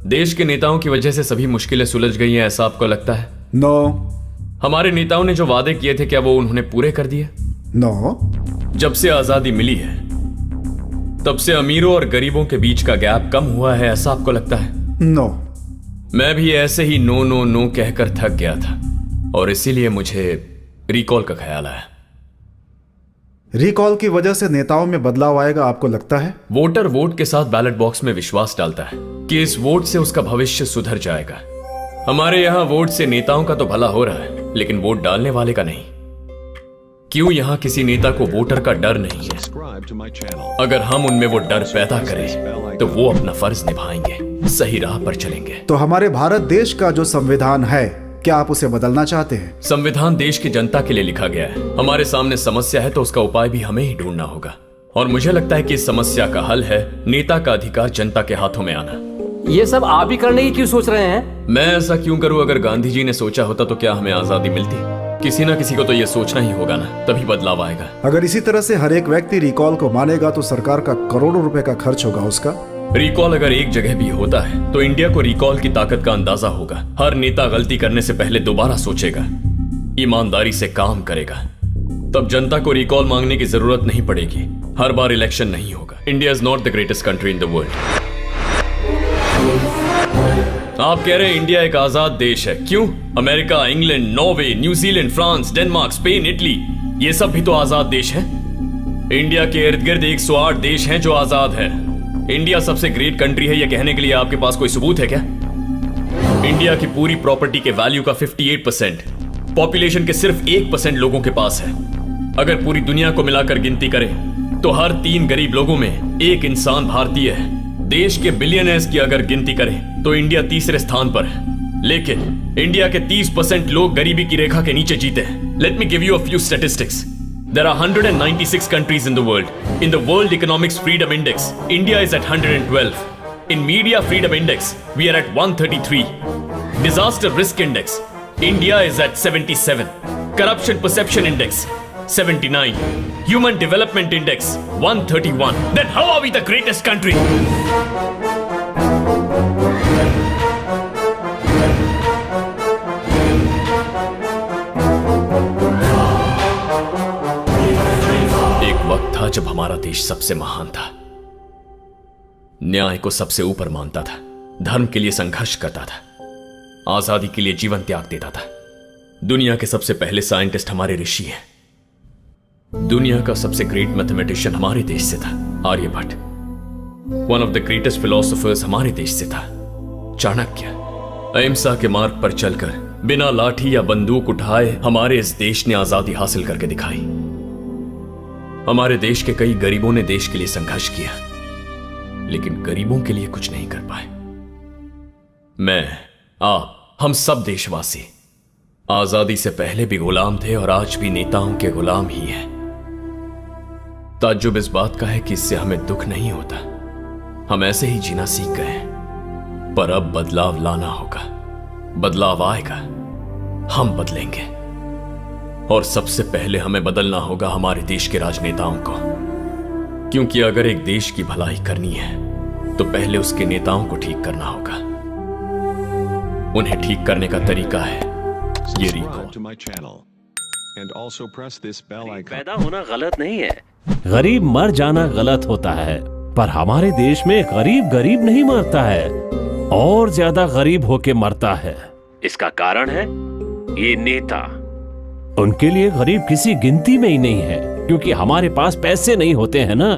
देश के नेताओं की वजह से सभी मुश्किलें सुलझ गई हैं, ऐसा आपको लगता है? नो। हमारे नेताओं ने जो वादे किए थे, क्या वो उन्होंने पूरे कर दिए? नो। जब से आजादी मिली है तब से अमीरों और गरीबों के बीच का गैप कम हुआ है, ऐसा आपको लगता है? नो। मैं भी ऐसे ही नो नो नो कहकर थक गया था और इसीलिए मुझे रिकॉल का ख्याल आया। रिकॉल की वजह से नेताओं में बदलाव आएगा, आपको लगता है? वोटर वोट के साथ बैलेट बॉक्स में विश्वास डालता है कि इस वोट से उसका भविष्य सुधर जाएगा। हमारे यहां वोट से नेताओं का तो भला हो रहा है, लेकिन वोट डालने वाले का नहीं। क्यों यहां किसी नेता को वोटर का डर नहीं है? अगर हम उनमें वो डर पैदा करें तो वो अपना फर्ज निभाएंगे, सही राह पर चलेंगे। तो हमारे भारत देश का जो संविधान है, क्या आप उसे बदलना चाहते हैं? संविधान देश की जनता के लिए लिखा गया है। हमारे सामने समस्या है तो उसका उपाय भी हमें ही ढूंढना होगा, और मुझे लगता है कि इस समस्या का हल है नेता का अधिकार जनता के हाथों में आना। ये सब आप ही करने की क्यों सोच रहे हैं? मैं ऐसा क्यों करूं? अगर गांधी जी ने सोचा होता तो क्या हमें आजादी मिलती? किसी ना किसी को तो ये सोचना ही होगा ना, तभी बदलाव आएगा। अगर इसी तरह से हर एक व्यक्ति रिकॉल को मानेगा तो सरकार का करोड़ों रुपए का खर्च होगा उसका। रिकॉल अगर एक जगह भी होता है तो इंडिया को रिकॉल की ताकत का अंदाजा होगा। हर नेता गलती करने से पहले दोबारा सोचेगा, ईमानदारी से काम करेगा, तब जनता को रिकॉल मांगने की जरूरत नहीं पड़ेगी। हर बार इलेक्शन नहीं होगा। India is not the greatest country in the world. आप कह रहे हैं इंडिया एक आजाद देश है, क्यों? America, England, Norway, New Zealand, France, Denmark, Spain, Italy, ये सब भी तो आजाद देश हैं। इंडिया के इर्द गिर्द 108 देश हैं जो आजाद है। इंडिया सबसे ग्रेट कंट्री है यह कहने के लिए आपके पास कोई सबूत है क्या? इंडिया की पूरी प्रॉपर्टी के वैल्यू का 58% पॉपुलेशन के सिर्फ 1% लोगों के पास है। अगर पूरी दुनिया को मिलाकर गिनती करें तो हर 3 गरीब लोगों में एक इंसान भारतीय है। देश के बिलियनर्स की अगर गिनती करें तो इंडिया तीसरे स्थान पर है, लेकिन इंडिया के 30% लोग गरीबी की रेखा के नीचे जीते हैं। Let me give you a few statistics. There are 196 countries in the world. In the World Economics Freedom Index, India is at 112. In Media Freedom Index, we are at 133. Disaster Risk Index, India is at 77. Corruption Perception Index, 79. Human Development Index, 131. Then how are we the greatest country? था जब हमारा देश सबसे महान था, न्याय को सबसे ऊपर मानता था, धर्म के लिए संघर्ष करता था, आजादी के लिए जीवन त्याग देता था। दुनिया के सबसे पहले साइंटिस्ट हमारे ऋषि हैं। दुनिया का सबसे ग्रेट मैथमेटिशियन हमारे देश से था, Aryabhata. One of the greatest philosophers हमारे देश से था, चाणक्य। अहिंसा के मार्ग पर चलकर बिना लाठी या बंदूक उठाए हमारे इस देश ने आजादी हासिल करके दिखाई। हमारे देश के कई गरीबों ने देश के लिए संघर्ष किया, लेकिन गरीबों के लिए कुछ नहीं कर पाए। मैं, आप, हम सब देशवासी आजादी से पहले भी गुलाम थे और आज भी नेताओं के गुलाम ही हैं। ताज्जुब इस बात का है कि इससे हमें दुख नहीं होता, हम ऐसे ही जीना सीख गए हैं। पर अब बदलाव लाना होगा, बदलाव आएगा, हम बदलेंगे, और सबसे पहले हमें बदलना होगा हमारे देश के राजनेताओं को। क्योंकि अगर एक देश की भलाई करनी है तो पहले उसके नेताओं को ठीक करना होगा। उन्हें ठीक करने का तरीका है ये रिकॉल। पैदा होना गलत नहीं है, गरीब मर जाना गलत होता है, पर हमारे देश में गरीब गरीब नहीं मरता है, और ज्यादा गरीब होके मरता है। इसका कारण है ये नेता। उनके लिए गरीब किसी गिनती में ही नहीं है, क्योंकि हमारे पास पैसे नहीं होते हैं ना।